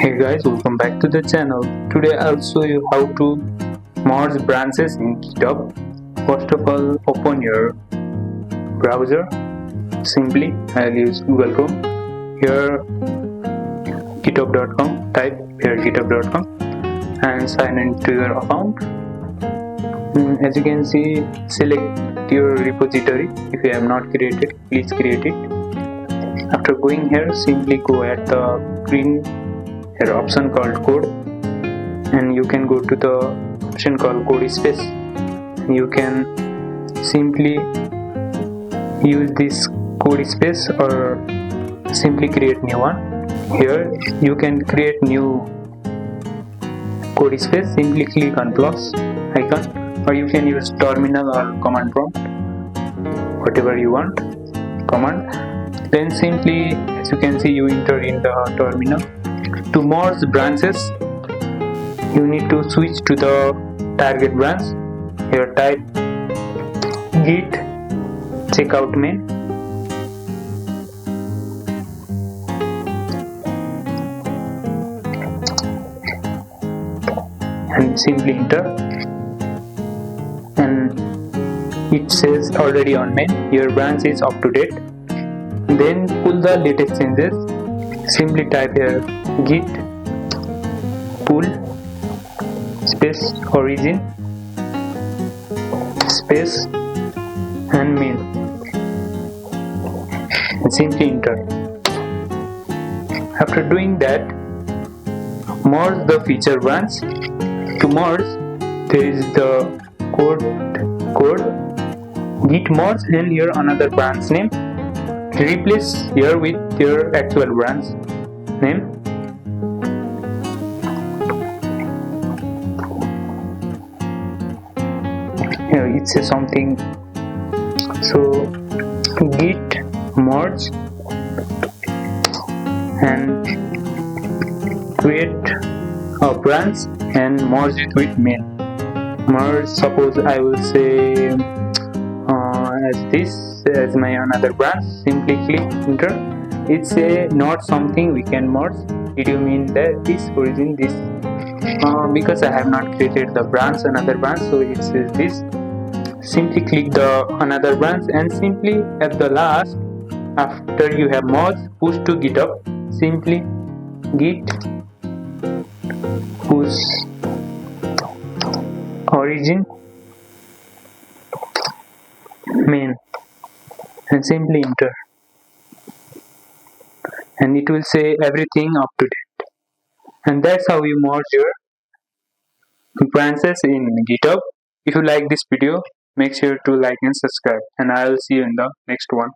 Hey guys, welcome back to the channel. Today I'll show you how to merge branches in GitHub. First of all, open your browser. Simply, I'll use Google Chrome. Here github.com, type here github.com and sign into your account. As you can see, select your repository. If you have not created, please create it. After going here, simply go at the green option called code, and you can go to the option called code space. You can simply use this code space or simply create new one. Here you can create new code space. Simply click on plus icon, or you can use terminal or command prompt, whatever you want command. Then simply, as you can see, you enter in the terminal. To merge branches, you need to switch to the target branch. Here type git checkout main, and simply enter, and it says already on main, your branch is up to date. Then pull the latest changes. Simply type here git pull space origin space and main, and simply enter. After doing that, merge the feature branch. To merge, there is the code git merge and here another branch name. Replace here with your actual branch name. Here it says something, so git merge and create a branch and merge it with main. Merge, suppose I will say as this as my another branch. Simply click enter. It's a not something we can merge. Did you mean that this origin this? Because I have not created the branch, another branch, so it says this. Simply click the another branch and simply at the last, after you have merged, push to GitHub. Simply git push origin main and simply enter, and it will say everything up to date. And that's how you merge your branches in GitHub. If you like this video, make sure to like and subscribe, and I'll see you in the next one.